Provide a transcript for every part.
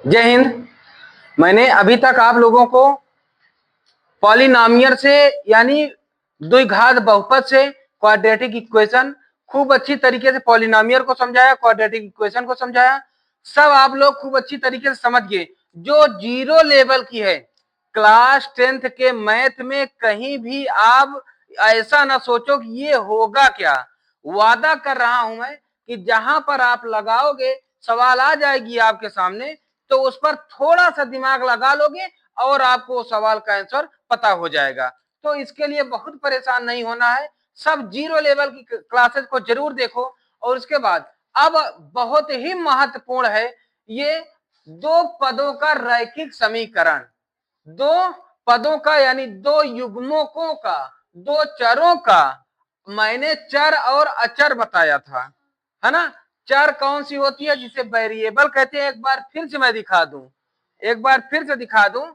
जय हिंद। मैंने अभी तक आप लोगों को पॉलिनॉमियल से यानी द्विघात बहुपद से क्वाड्रेटिक इक्वेशन खूब अच्छी तरीके से पॉलिनॉमियल को समझाया, क्वाड्रेटिक इक्वेशन को समझाया। सब आप लोग खूब अच्छी तरीके से समझ गए। जो जीरो लेवल की है, क्लास 10th के मैथ में कहीं भी आप ऐसा ना सोचो कि ये होगा क्या। वादा कर रहा हूं मैं कि जहां पर आप लगाओगे, सवाल आ जाएगी आपके सामने, तो उस पर थोड़ा सा दिमाग लगा लोगे और आपको सवाल का आंसर पता हो जाएगा। तो इसके लिए बहुत परेशान नहीं होना है। सब जीरो लेवल की क्लासेस को जरूर देखो। और उसके बाद अब बहुत ही महत्वपूर्ण है ये दो पदों का रैखिक समीकरण। दो पदों का यानी दो युग्मकों का, दो चरों का। मैंने चर और अचर बताया था, है ना। चर कौन सी होती है, जिसे वेरिएबल कहते हैं। एक बार फिर से मैं दिखा दूं, एक बार फिर से दिखा दूं।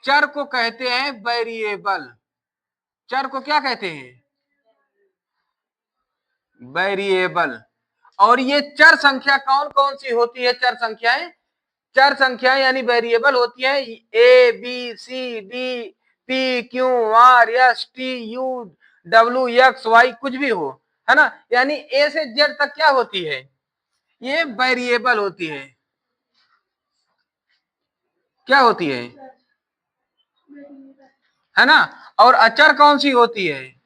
चर को कहते हैं वेरिएबल। चर को क्या कहते हैं? वेरिएबल। और ये चर संख्या कौन कौन सी होती है? चर संख्याएं, चर संख्याएं यानी वेरिएबल होती है A B C D P Q R S T U W X Y, कुछ भी हो, है ना। यानी ए से जेड तक क्या होती है? ये वेरिएबल होती है। क्या होती है ना। और अचर कौन सी होती है?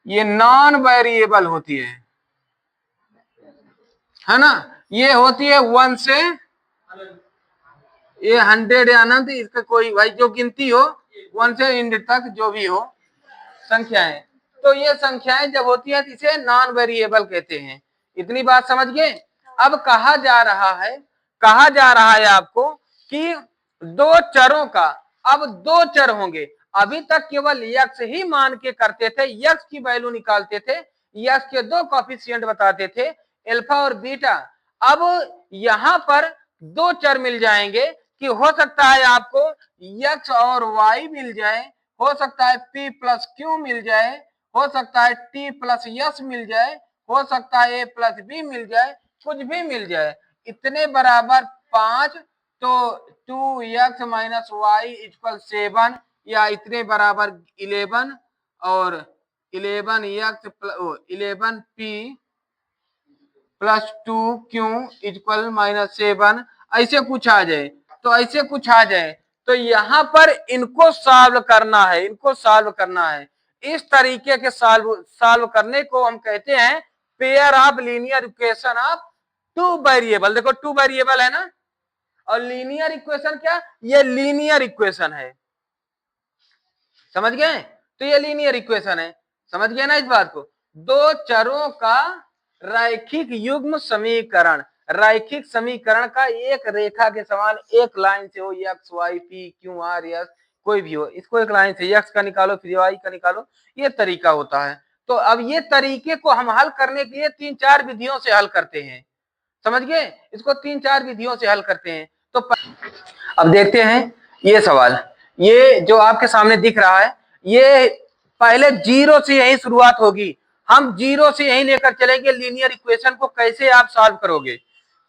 ये नॉन वेरिएबल होती है ना। ये होती है 1 से ये 100 या अनंत, इसका कोई भाई जो गिनती हो 1 से इंड तक जो भी हो संख्याएं। तो ये संख्याएं जब होती है तो इसे नॉन वेरिएबल कहते हैं। इतनी बात समझ गए। अब कहा जा रहा है, कहा जा रहा है आपको कि दो चरों का, अब दो चर होंगे। अभी तक केवल यक्स ही मान के करते थे, यक्स की वैल्यू निकालते थे, यक्स के दो कोफिशिएंट बताते थे, अल्फा और बीटा। अब यहां पर दो चर मिल जाएंगे कि हो सकता है आपको यक्स और वाई मिल जाए, हो सकता है p प्लस क्यू मिल जाए, हो सकता है t प्लस यस मिल जाए, हो सकता है a प्लस बी मिल जाए, कुछ भी मिल जाए। इतने बराबर 5, तो 2x माइनस वाई इक्वल 7, या इतने बराबर 11 और 11p plus 2q equal minus 7, ऐसे कुछ आ जाए। तो ऐसे कुछ आ जाए तो यहां पर इनको सॉल्व करना है, इनको सॉल्व करना है। इस तरीके के सॉल्व करने को हम कहते हैं pair of linear equation of two variable. देखो टू वेरिएबल है ना, और लीनियर इक्वेशन क्या? ये लीनियर इक्वेशन है। समझ गए? तो ये लीनियर इक्वेशन है। समझ गए ना इस बात को? दो चरों का रैखिक युग्म समीकरण। रैखिक समीकरण का एक रेखा के समान एक लाइन से हो, X Y P Q R S कोई भी हो, इसको एक लाइन से एक्स का निकालो फिर वाई का निकालो, ये तरीका होता है। तो अब ये तरीके को हम हल करने के लिए 3-4 विधियों से हल करते हैं। समझ गए? इसको 3-4 विधियों से हल करते हैं। तो अब देखते हैं ये सवाल। ये जो आपके सामने दिख रहा है, ये पहले जीरो से यही शुरुआत होगी। हम जीरो से यही लेकर चलेंगे। लीनियर इक्वेशन को कैसे आप सॉल्व करोगे,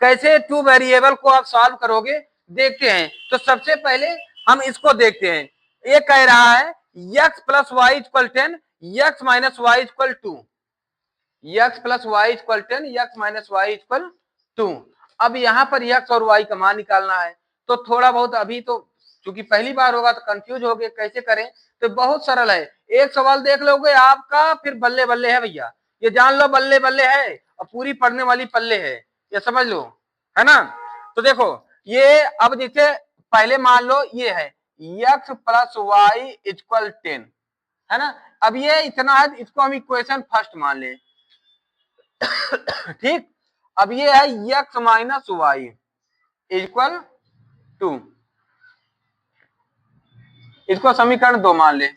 कैसे टू वेरिएबल को आप सॉल्व करोगे, देखते हैं। तो सबसे पहले हम इसको देखते हैं। ये कह रहा है x plus y equal 10, x minus y equal 2, x plus y equal 10, x minus y equal 2। अब यहां पर x और y का मान निकालना है। तो थोड़ा बहुत अभी तो चूंकि पहली बार होगा तो कंफ्यूज हो गए कैसे करें। तो बहुत सरल है, एक सवाल देख लोगे आपका फिर बल्ले बल्ले है भैया। ये जान लो बल्ले बल्ले है और पूरी पढ़ने वाली पल्ले है, ये समझ लो, है ना। तो देखो ये अब जैसे पहले मान लो ये है x प्लस वाई इक्वल 10, है ना। अब ये इतना है, इसको हम इक्वेशन फर्स्ट मान लें। ठीक। अब ये है x माइनस वाई इक्वल 2, इसको समीकरण 2 मान ले।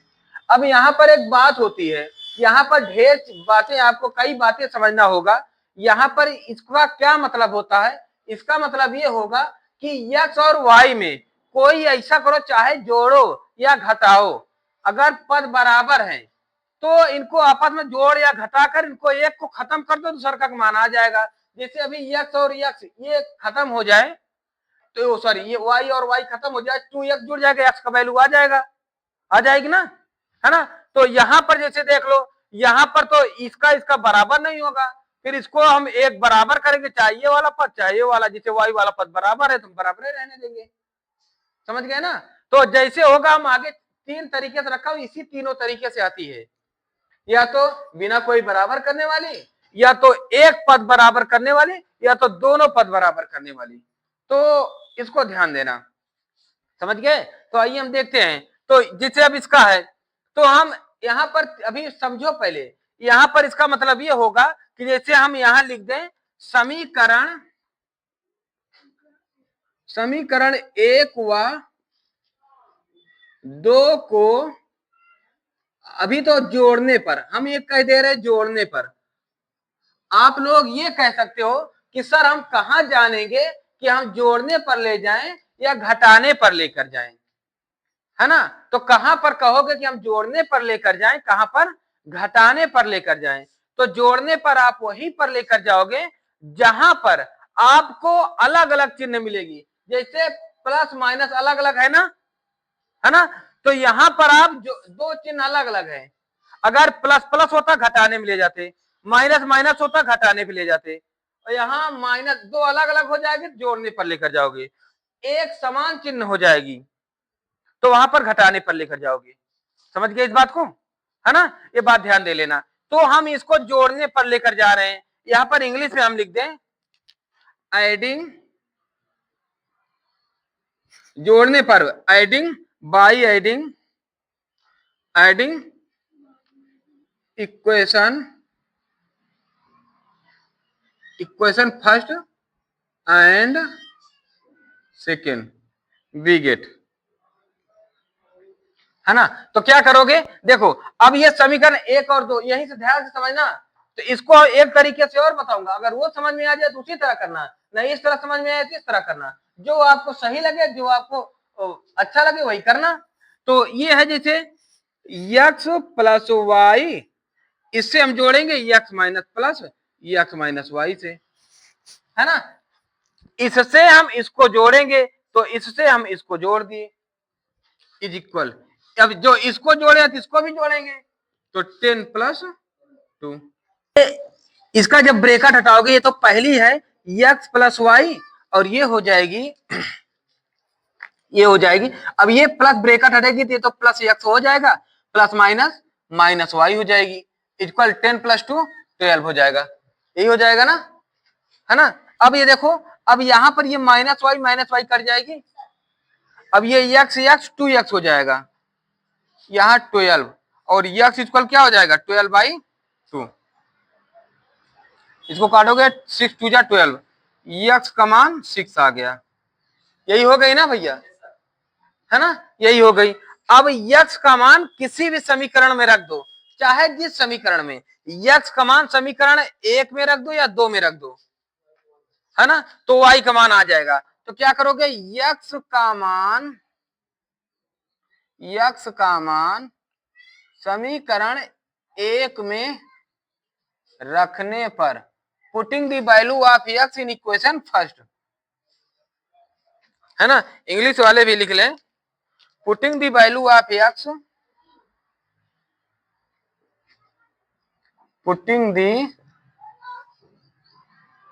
अब यहां पर एक बात होती है, यहां पर ढेर बातें, आपको कई बातें समझना होगा। यहां पर इसका क्या मतलब होता है? इसका मतलब ये होगा कि x और y में कोई ऐसा करो, चाहे जोड़ो या घटाओ, अगर पद बराबर है तो इनको आपस में जोड़ या घटाकर इनको एक को खत्म कर दो, दूसरा का मान आ जाएगा। जैसे अभी x और x ये खत्म हो जाए तो सॉरी ये y और y खत्म हो जाए 2x जुड़ जाएगा, x का वैल्यू आ जाएगा, आ जाएगी ना, है ना। तो यहां पर जैसे देख लो, यहां पर तो इसका इसका बराबर नहीं होगा, फिर इसको हम एक बराबर करेंगे, चाहे ये वाला पद चाहे ये वाला, जैसे y वाला पद बराबर है तो बराबर ही रहने देंगे, समझ गए ना। तो जैसे होगा हम आगे तीन तरीके से रखा हूं, इसी तीनों तरीके से आती है, या तो बिना कोई बराबर करने वाली, या तो एक पद बराबर करने वाली, या तो दोनों पद बराबर करने वाली। तो इसको ध्यान देना, समझ गए। तो आइए हम देखते हैं। तो जैसे अब इसका है तो हम यहां पर अभी समझो पहले, यहां पर इसका मतलब ये होगा कि जैसे हम यहां लिख दें समीकरण समीकरण 1 व 2 को अभी तो जोड़ने पर, हम ये कह दे रहे हैं जोड़ने पर, आप लोग ये कह सकते हो कि सर हम कहां जानेंगे कि हम जोड़ने पर ले जाएं या घटाने पर लेकर जाएं, है ना। तो कहां पर कहोगे कि हम जोड़ने पर लेकर जाएं, कहां पर घटाने पर लेकर जाएं। तो जोड़ने पर आप वहीं पर लेकर जाओगे जहां पर आपको अलग अलग चिन्ह मिलेगी, जैसे प्लस माइनस अलग अलग है ना, है ना। तो यहां पर आप जो दो चिन्ह अलग अलग है, अगर प्लस प्लस होता घटाने में ले जाते, माइनस माइनस होता घटाने पे ले जाते, और यहाँ माइनस दो अलग अलग हो जाएगी, जोड़ने पर लेकर जाओगे, एक समान चिन्ह हो जाएगी तो वहां पर घटाने पर लेकर जाओगे, समझ गए इस बात को, है ना। ये बात ध्यान दे लेना। तो हम इसको जोड़ने पर लेकर जा रहे हैं, यहां पर इंग्लिश में हम लिख दें एडिंग, जोड़ने पर adding by adding equation first and second we get, है ना। तो क्या करोगे, देखो अब ये समीकरण 1 और 2 यहीं से ध्यान से समझना। तो इसको एक तरीके से और बताऊंगा, अगर वो समझ में आ जाए तो उसी तरह करना, नहीं इस तरह समझ में आए तो इस तरह करना, जो आपको सही लगे, जो आपको अच्छा लगे वही करना। तो ये है जैसे x प्लस वाई, इससे हम जोड़ेंगे x minus plus x minus y से, है ना। इससे हम इसको जोड़ेंगे तो इससे हम इसको जोड़ दिए इज इक्वल, अब जो इसको जोड़े तो इसको भी जोड़ेंगे तो 10 प्लस 2, इसका जब ब्रेकेट हटाओगे ये तो पहली है x प्लस वाई, और ये हो जाएगी अब ये प्लस ब्रेकेट हटेगी तो ये तो प्लस x हो जाएगा, प्लस माइनस माइनस वाई हो जाएगी, इक्वल 10 प्लस 2 12 हो जाएगा, यही हो जाएगा ना, है ना। अब ये देखो, अब यहां पर ये माइनस वाई कट जाएगी, अब ये x 2x हो जाएगा, यहाँ 12 और x इक्वल क्या हो जाएगा 12/2, इसको काटोगे 6 2 जा 12, x का मान 6 आ गया, यही हो गई ना भैया, है ना, यही हो गई। अब x का मान किसी भी समीकरण में रख दो, चाहे जिस समीकरण में, x का मान समीकरण 1 में रख दो या 2 में रख दो, है ना, तो y का मान आ जाएगा। तो क्या करोगे, x का मान समीकरण 1 में रखने पर, putting the value of x in equation first, है ना, इंग्लिश वाले भी लिख लें, putting the value of x, putting the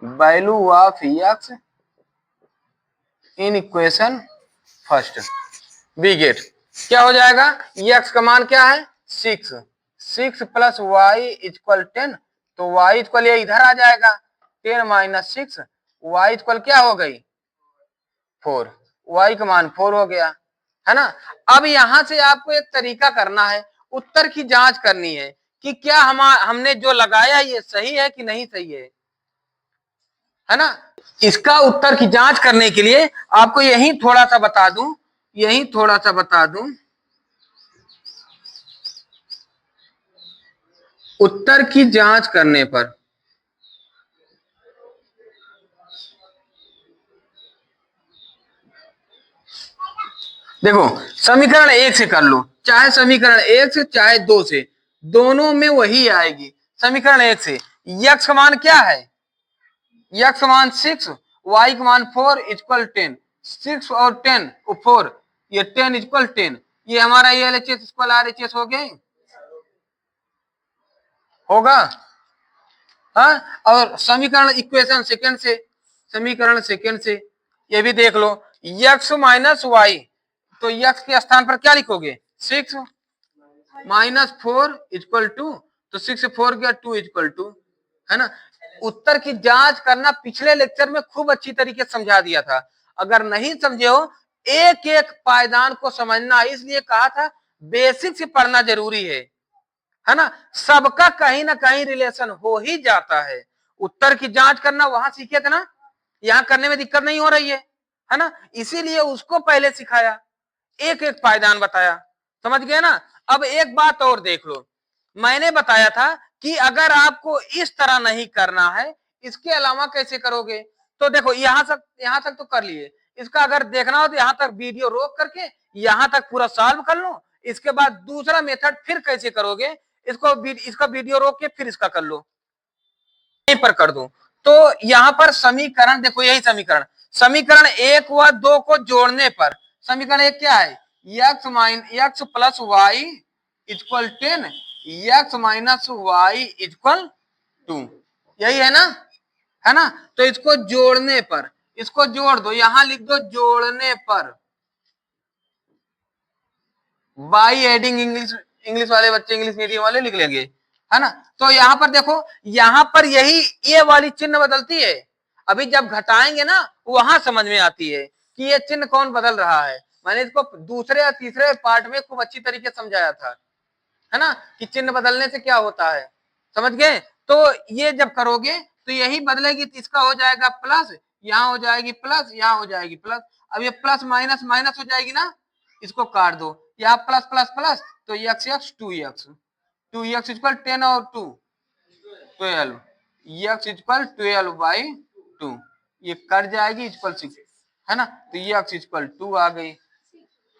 value of x in equation first we get, क्या हो जाएगा, x का मान क्या है 6 प्लस वाई इक्वल 10, तो y इक्वल ये इधर आ जाएगा 10 माइनस 6, y इक्वल क्या हो गई 4, y का मान 4 हो गया, है ना। अब यहां से आपको एक तरीका करना है, उत्तर की जांच करनी है कि क्या हमने जो लगाया ये सही है कि नहीं सही है ना। इसका उत्तर की जांच करने के लिए आपको यही थोड़ा सा बता दूं, उत्तर की जांच करने पर देखो, समीकरण 1 से कर लो, चाहे समीकरण 1 से चाहे 2 से, दोनों में वही आएगी। समीकरण 1 से x का मान क्या है, x मान 6 y का मान 4 इक्वल 10, 6 और 10 4, ये 10 इक्वल 10, ये हमारा ये LHS इक्वल RHS हो गए, होगा। हाँ, और समीकरण इक्वेशन सेकंड से, समीकरण सेकंड से ये भी देख लो, x माइनस वाई, तो x के स्थान पर क्या लिखोगे 6 माइनस 4 इक्वल 2, तो 6 4 गया 2 इक्वल 2, है ना। उत्तर की जांच करना पिछले लेक्चर में खूब अच्छी तरीके से समझा दिया था, अगर नहीं समझे हो एक एक पायदान को समझना, इसलिए कहा था बेसिक से पढ़ना जरूरी है ना। सबका कहीं ना कहीं रिलेशन हो ही जाता है। उत्तर की जांच करना वहां सीखे थे ना, यहां करने में दिक्कत नहीं हो रही है ना, इसीलिए उसको पहले सिखाया, एक एक पायदान बताया, समझ गए ना। अब एक बात और देख लो, मैंने बताया था कि अगर आपको इस तरह नहीं करना है, इसके अलावा कैसे करोगे, तो देखो यहां तक तो कर लिए, इसका अगर देखना हो तो यहां तक वीडियो रोक करके यहां तक पूरा सॉल्व कर लो, इसके बाद दूसरा मेथड फिर कैसे करोगे, इसका वीडियो रोक के फिर इसका कर लो, यहीं पर कर दो। तो यहां पर समीकरण देखो, यही समीकरण, समीकरण 1 व 2 को जोड़ने पर समीकरण 1 क्या है, x plus y equal 10, x minus y equal 2, यही है ना। तो इसको जोड़ने पर, इसको जोड़ दो, यहां लिख दो जोड़ने पर, बाई एडिंग, इंग्लिश वाले बच्चे, इंग्लिश मीडियम वाले लिख लेंगे, है ना। तो यहां पर देखो, यहां पर यही ये वाली चिन्ह बदलती है, अभी जब घटाएंगे ना वहां समझ में आती है कि ये चिन्ह कौन बदल रहा है। मैंने इसको दूसरे या तीसरे पार्ट में खूब अच्छी तरीके से समझाया था, है ना, कि चिन्ह बदलने से क्या होता है, समझ गए। तो ये जब करोगे तो यही बदलेगी, तो इसका हो जाएगा प्लस, यहाँ हो जाएगी प्लस, यहाँ हो जाएगी प्लस, अब ये प्लस माइनस माइनस हो जाएगी ना, इसको काट दो, यहाँ प्लस प्लस प्लस, तो एक्स एक्स 2x इक्वल 10 और 2 12, एक्स इक्वल 12 बाई 2, ये कट जाएगी इक्वल 6, है ना। तो एक्स इक्वल 2 आ गई,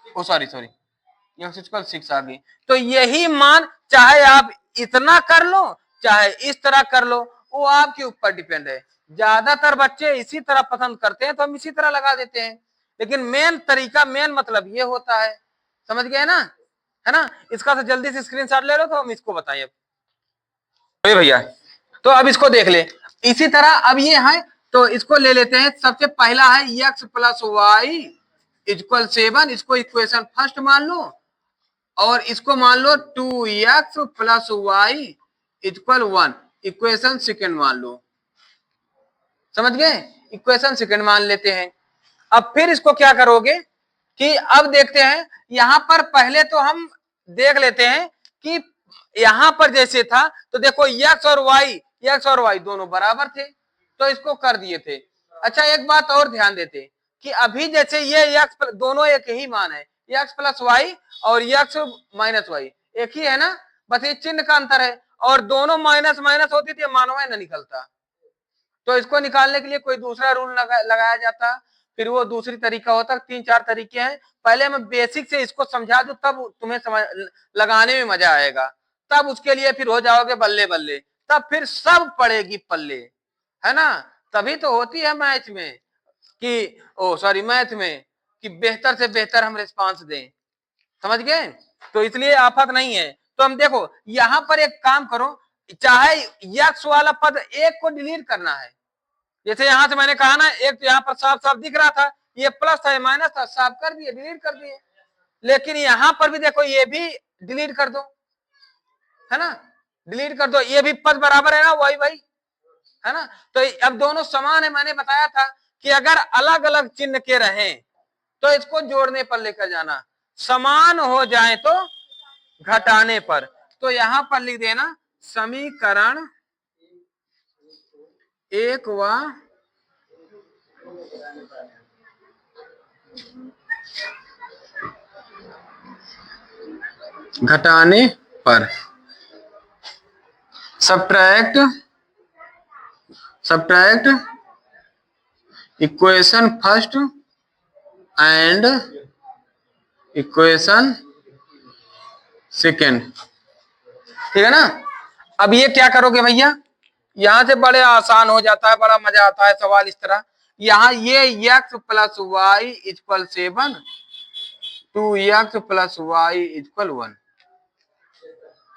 ओ सॉरी एक्स इक्वल 6 आ गई। तो यही मान चाहे आप इतना कर लो चाहे इस तरह कर लो, वो आपके ऊपर डिपेंड है। ज्यादातर बच्चे इसी तरह पसंद करते हैं तो हम इसी तरह लगा देते हैं, लेकिन मेन तरीका, मेन मतलब ये होता है, समझ गए ना, है ना। इसका तो जल्दी से स्क्रीनशॉट ले लो, तो हम इसको बताएं अब भैया। तो अब इसको देख ले इसी तरह, अब ये है तो इसको ले लेते हैं। सबसे पहला है x प्लस वाई इक्वल 7, इसको इक्वेशन फर्स्ट मान लो, और इसको मान लो 2x plus y equal 1, equation second मान लो, समझ गए, इक्वेशन सेकेंड मान लेते हैं। अब फिर इसको क्या करोगे कि अब देखते हैं, यहां पर पहले तो हम देख लेते हैं कि यहां पर जैसे था तो देखो x और y दोनों बराबर थे, तो इसको कर दिए थे। अच्छा एक बात और ध्यान देते कि अभी जैसे ये x दोनों एक ही मान है, x प्लस वाई और x माइनस वाई एक ही है ना, बस ये चिन्ह का अंतर है, और दोनों माइनस माइनस होती थी, मानवा न निकलता, तो इसको निकालने के लिए कोई दूसरा रूल लगाया जाता, फिर वो दूसरी तरीका होता। 3-4 तरीके हैं, पहले मैं बेसिक से इसको समझा दूं तब तुम्हें समझ लगाने में मजा आएगा, तब उसके लिए फिर हो जाओगे बल्ले बल्ले, तब फिर सब पड़ेगी पल्ले, है ना। तभी तो होती है मैथ में कि मैथ में कि बेहतर से बेहतर हम रिस्पांस दें, समझ गए। तो इसलिए आफत नहीं है। तो हम देखो यहां पर एक काम करो, चाहे यक्स वाला पद एक को डिलीट करना है, जैसे यहां से मैंने कहा ना, एक तो यहां पर साफ साफ दिख रहा था, ये प्लस था ये माइनस था, साफ कर दिए, डिलीट कर दिए। लेकिन यहां पर भी देखो ये भी डिलीट कर दो, है ना, डिलीट कर दो, ये भी पद बराबर है ना, वही वही, है ना। तो अब दोनों समान है, मैंने बताया था कि अगर अलग अलग चिन्ह के रहें तो इसको जोड़ने पर लेकर जाना, समान हो जाए तो घटाने पर। तो यहां पर लिख देना समीकरण 1 व घटाने पर, subtract equation first and equation second, ठीक है ना। अब ये क्या करोगे भैया, यहां से बड़े आसान हो जाता है, बड़ा मजा आता है सवाल इस तरह। यहाँ ये x plus y equal 7, 2x plus y equal 1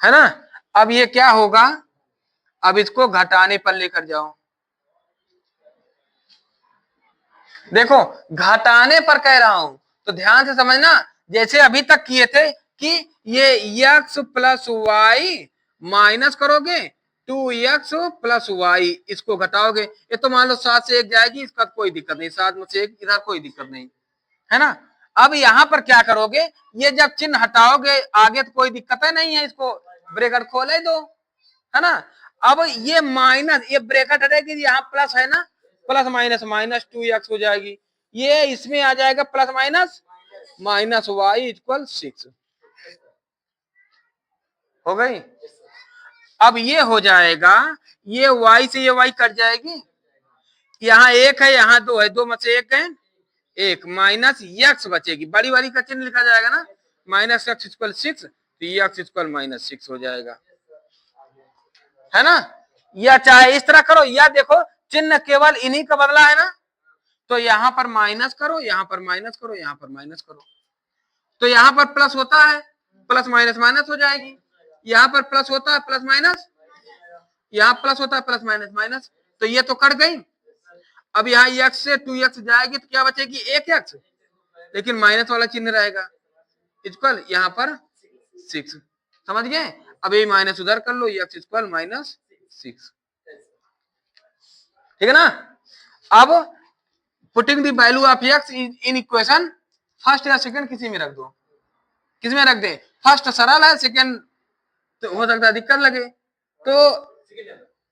है ना। अब ये क्या होगा, अब इसको घटाने पर लेकर जाओ। देखो घटाने पर कह रहा हूं तो ध्यान से समझना, जैसे अभी तक किए थे कि ये x प्लस वाई माइनस करोगे 2x प्लस वाई, इसको घटाओगे। ये तो मान लो 7 से 1 जाएगी, इसका कोई दिक्कत नहीं, 7 में से 1 इधर कोई दिक्कत नहीं है ना। अब यहां पर क्या करोगे, ये जब चिन्ह हटाओगे आगे तो कोई दिक्कत है नहीं है, इसको ब्रैकेट खोले दो है ना। अब ये माइनस, ये ब्रैकेट हटेगी, यहाँ प्लस है ना, प्लस माइनस माइनस 2x हो जाएगी, ये इसमें आ जाएगा plus minus minus y equal 6 हो गई। अब ये हो जाएगा, ये y से ये y कट जाएगी, यहाँ 1 है यहाँ 2 है, 2 में से 1 है 1, माइनस x बचेगी, बड़ी वाली का चिन्ह लिखा जाएगा ना, माइनस x इक्वल 6, तो x इक्वल माइनस 6 हो जाएगा है ना। या चाहे इस तरह करो, या देखो चिन्ह केवल इन्हीं का बदला है ना, तो यहां पर माइनस करो, यहां पर माइनस करो, यहां पर माइनस करो, तो यहां पर प्लस होता है, प्लस माइनस माइनस हो जाएगी, यहां पर प्लस होता है प्लस माइनस, यहां प्लस होता है प्लस माइनस माइनस, तो ये तो कट गई। अब यहाँ x से 2x जाएगी तो क्या बचेगी 1x, लेकिन माइनस वाला चिन्ह रहेगा, इक्वल यहाँ पर 6, समझ गए। अब ये माइनस उधर कर लो, x इक्वल माइनस 6, ठीक है ना। अब putting the value of x in equation first या सेकंड किसी में रख दो, किसी में रख दे, फर्स्ट सरल है, सेकंड तो हो सकता है दिक्कत लगे, तो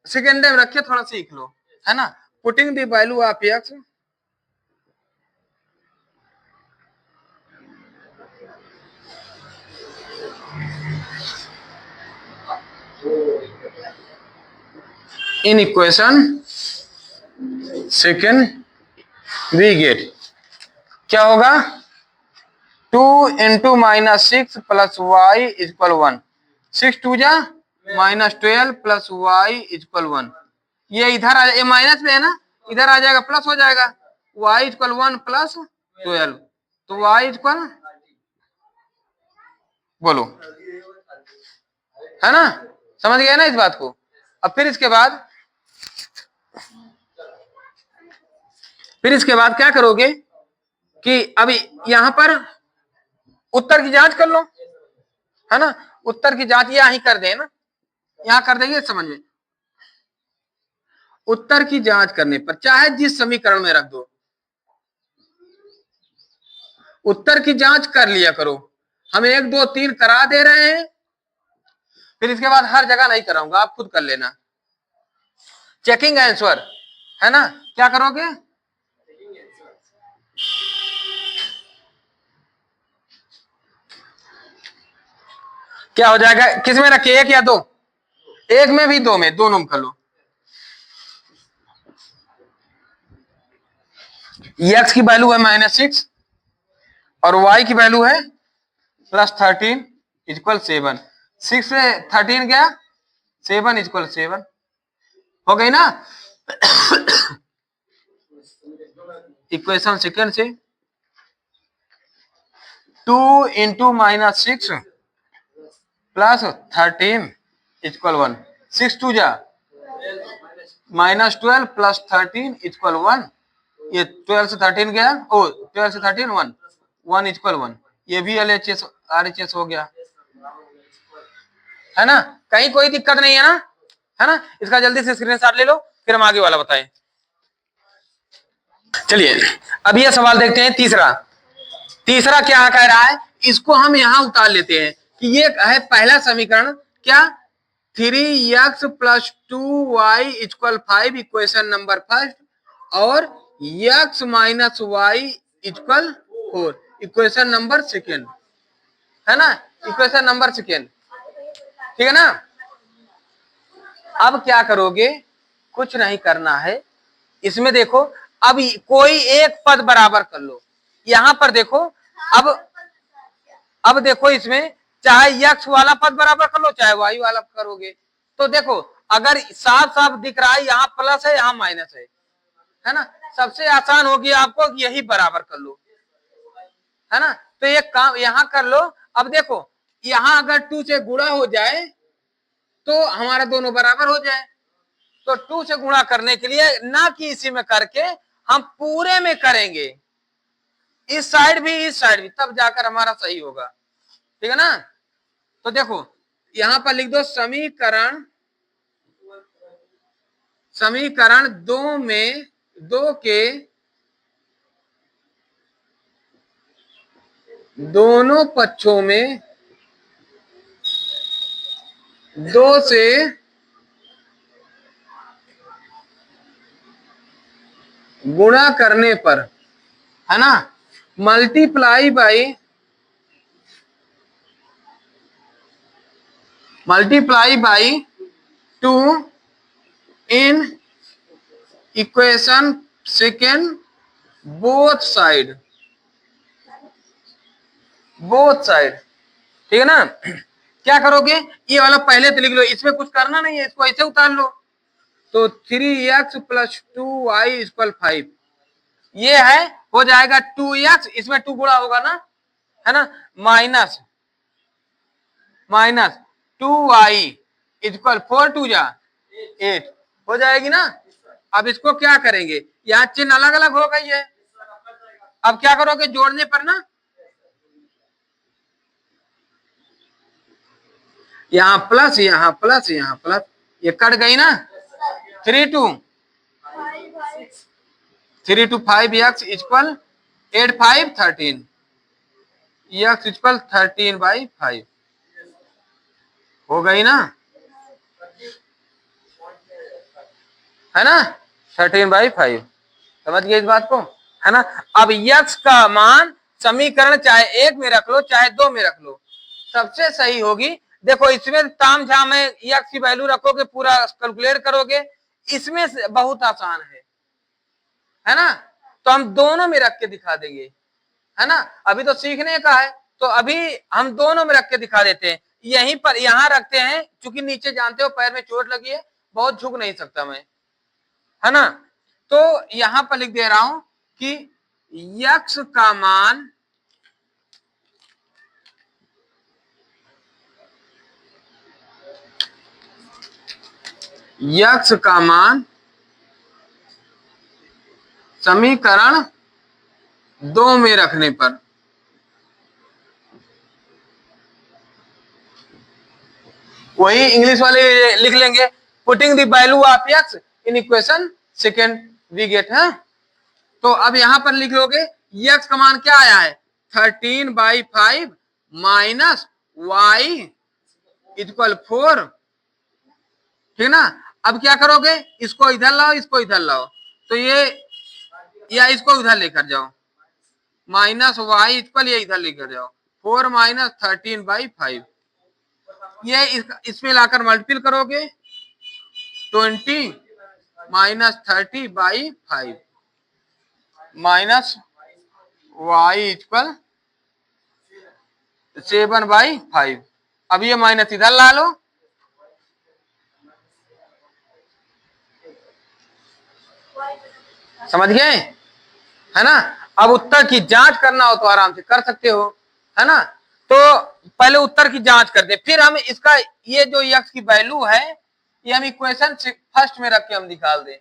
सेकंड में रखिए, थोड़ा सीख लो है ना। Putting the value of x in equation second we get क्या होगा, 2 into minus 6 plus y equal 1, 6 2 जा माइनस 12 प्लस वाई इक्वल 1, ये इधर आ, ये माइनस में है ना, इधर आ जाएगा प्लस हो जाएगा, y इक्वल 1 प्लस 12, तो y इक्वल, बोलो है ना, समझ गए ना इस बात को। अब फिर इसके बाद क्या करोगे कि अभी यहां पर उत्तर की जांच कर लो है ना, उत्तर की जांच यहां कर दे ना, यहां कर देंगे, समझ में। उत्तर की जांच करने पर चाहे जिस समीकरण में रख दो, उत्तर की जांच कर लिया करो। हम 1 2 3 करा दे रहे हैं, फिर इसके बाद हर जगह नहीं कराऊंगा, आप खुद कर लेना। चेकिंग आंसर है ना, क्या करोगे, क्या हो जाएगा, किस में रखिए 1 या 2, 1 में भी 2 में, दोनों में कर लो। x की वैल्यू है -6 और y की वैल्यू है +13 इक्वल 7, 6 से 13 गया 7 इक्वल 7 हो गई ना। इक्वेशन सेकेंड से 2 इंटू -6 प्लस 13 इक्वल 1, 6 2 जा -12 प्लस 13 इक्वल 1, ये 12 से 13 गया, ओ 12 से 13 1, 1 इक्वल 1, ये भी LHS RHS हो गया है ना, कहीं कोई दिक्कत नहीं है ना, है ना। इसका जल्दी से स्क्रीनशॉट ले लो, फिर हम आगे वाला बताएं। चलिए अब ये सवाल देखते हैं तीसरा क्या कह रहा है, इसको हम यहां उतार लेते हैं कि ये है पहला समीकरण, क्या 3x plus 2y equal 5 equation number first, और x minus y equal 4 equation number second है ना, इक्वेशन नंबर सेकेंड, ठीक है ना। अब क्या करोगे, कुछ नहीं करना है, इसमें देखो अब कोई एक पद बराबर कर लो, यहां पर देखो अब देखो इसमें चाहे x वाला पद बराबर कर लो चाहे y वाला करोगे, तो देखो अगर साफ साफ दिख रहा है यहाँ प्लस है यहाँ माइनस है ना, सबसे आसान होगी आपको यही बराबर कर लो, है ना। तो ये काम यहाँ कर लो। अब देखो यहाँ अगर 2 से गुणा हो जाए तो हमारा दोनों बराबर हो जाए। तो 2 से गुणा करने के लिए ना कि इसी में करके हम पूरे में करेंगे, इस साइड भी, तब जाकर हमारा सही होगा, ठीक है ना। तो देखो यहां पर लिख दो समीकरण 2 के दोनों पक्षों में 2 से गुणा करने पर, है ना, multiply by 2 in equation second both side, ठीक है ना। क्या करोगे, ये वाला पहले तो लिख लो, इसमें कुछ करना नहीं है, इसको ऐसे उतार लो। तो 3x + 2y = 5, ये है, हो जाएगा 2x, इसमें 2 गुणा होगा ना, है ना, माइनस 2y = 4 2 जा 8 हो जाएगी ना। अब इसको क्या करेंगे, यहाँ चिन्ह अलग अलग हो गई है, अब क्या करोगे जोड़ने पर ना, यहाँ प्लस यहाँ प्लस यहाँ प्लस, ये कट गई ना, 3 2 5x = 8 5 13, x = 13/5 हो गई ना, है ना, 13/5, समझ गए इस बात को, है ना। अब x का मान समीकरण चाहे 1 में रख लो चाहे 2 में रख लो, सबसे सही होगी। देखो इसमें ताम झाम है, x की वैल्यू रखोगे पूरा कैलकुलेट करोगे, इसमें बहुत आसान है ना। तो हम दोनों में रख के दिखा देंगे, है ना, अभी तो सीखने का है, तो अभी हम दोनों में रख के दिखा देते हैं। यहीं पर यहाँ रखते हैं, क्योंकि नीचे जानते हो पैर में चोट लगी है, बहुत झुक नहीं सकता मैं, है ना। तो यहां पर लिख दे रहा हूं कि x का मान समीकरण 2 में रखने पर, वही इंग्लिश वाले लिख लेंगे, putting the value of x in equation second we get है। तो अब यहां पर लिख लोगे x का मान क्या आया है, 13/5 माइनस y = 4, ठीक ना। अब क्या करोगे, इसको इधर लाओ इसको इधर लाओ, तो ये या इसको इधर लेकर जाओ, माइनस y = ये इधर लेकर जाओ, 4 - 13/5, ये इसमें लाकर मल्टीपल करोगे, 20 - 30/5 माइनस y = 7/5। अब ये माइनस इधर ला लो, समझ गए, है ना। अब उत्तर की जांच करना हो तो आराम से कर सकते हो, है ना। तो पहले उत्तर की जांच करते, फिर हम इसका ये जो x की वैल्यू है ये हम इक्वेशन फर्स्ट में रख के हम निकाल दें,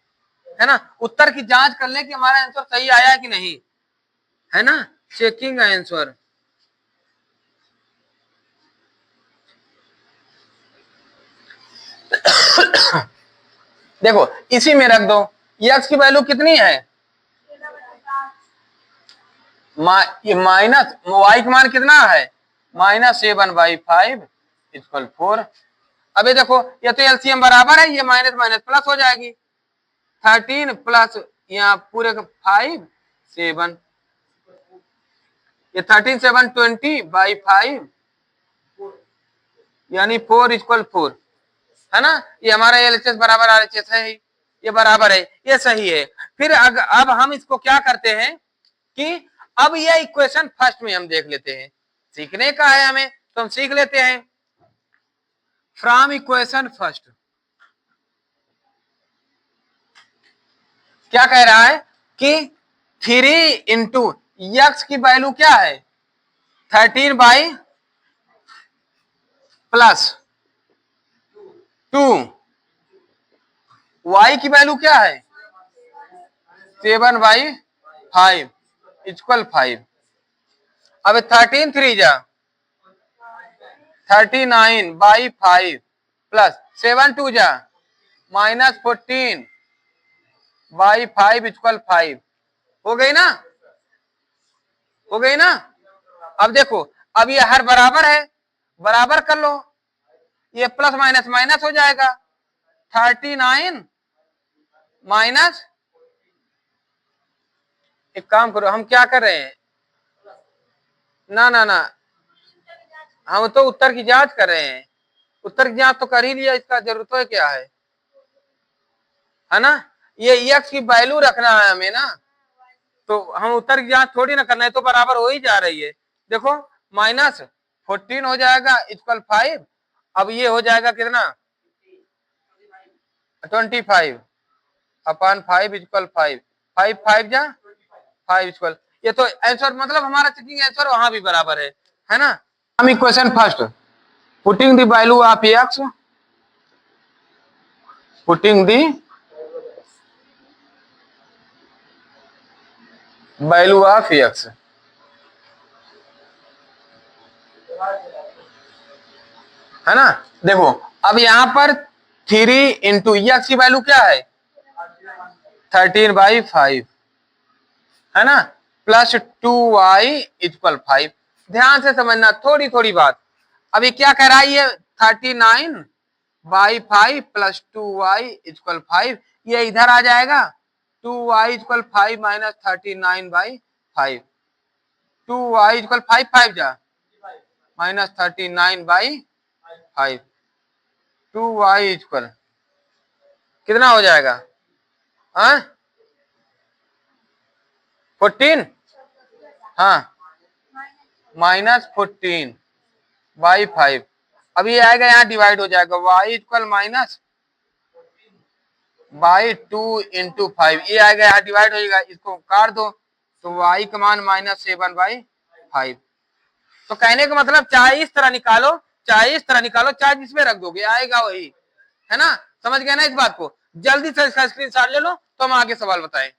है ना। उत्तर की जांच कर ले कि हमारा आंसर सही आया है कि नहीं, है ना, चेकिंग आंसर। देखो इसी में रख दो, x की वैल्यू कितनी है, माइनस y का मान कितना है, -7/5 = 4। अभी देखो ये तो एलसीएम बराबर है, ये माइनस माइनस प्लस हो जाएगी, 13 प्लस यहाँ पूरे का 5 7, ये 13 7 20/5 यानी 4 = 4, है ना। ये हमारा एलएचएस बराबर आरएचएस है, ये बराबर है, ये सही है। फिर अब हम इसको क्या करते हैं कि अब ये इक्वेशन फर्स्ट में हम देख लेते हैं, सीखने का है हमें तो हम सीख लेते हैं। फ्रॉम इक्वेशन फर्स्ट, क्या कह रहा है कि 3 इंटू एक्स की वैल्यू क्या है 13 बाई प्लस 2, वाई की वैल्यू क्या है 7 बाई 5 इक्वल 5। अब 13 3 जा 39 बाई 5 प्लस 7 2 जा -14 बाई 5 इक्वल 5। हो गई ना, हो गई ना। अब देखो, अब ये हर बराबर है, बराबर कर लो, ये प्लस माइनस माइनस हो जाएगा 39 माइनस, एक काम करो, हम क्या कर रहे हैं, ना ना ना, हम तो उत्तर की जांच कर रहे हैं, उत्तर की जांच तो कर ही लिया, इसका जरूरत है क्या है ना। ये एक्स की वैल्यू रखना है हमें ना, तो हम उत्तर की जांच थोड़ी ना करना है, तो बराबर हो ही जा रही है। देखो -14 हो जाएगा इक्वल 5, अब ये हो जाएगा कितना 25 अपॉन 5 इक्वल 5, 5 5 जा 5 इक्वल, ये तो आंसर मतलब हमारा चेकिंग आंसर वहां भी बराबर है ना। हम equation first, putting the value of x, putting the value of x, है ना। देखो अब यहां पर 3 इंटू एक्स की वैल्यू क्या है 13 बाई 5, है ना, प्लस 2y इक्वल 5। ध्यान से समझना थोड़ी थोड़ी बात। अभी क्या कह रहा है ये 39 बाई 5 प्लस 2y इक्वल 5, ये इधर आ जाएगा 2y equal 5 minus 39 by 5, 2y equal 5 5 जा माइनस 39 बाई 5, 2y इक्वल कितना हो जाएगा 14, हाँ -14 बाई 5। अब ये आएगा यहाँ डिवाइड हो जाएगा y equal minus by 2 into 5, ये आएगा यहाँ डिवाइड हो जाएगा, इसको काट दो तो y का मान -7 बाई 5। तो कहने का मतलब चाहे इस तरह निकालो, चाहे इस तरह निकालो, चाहे जिसमें रख दोगे आएगा वही, है ना। समझ गए ना इस बात को। जल्दी से इसका स्क्रीनशॉट ले लो तो हम आगे सवाल बताएं।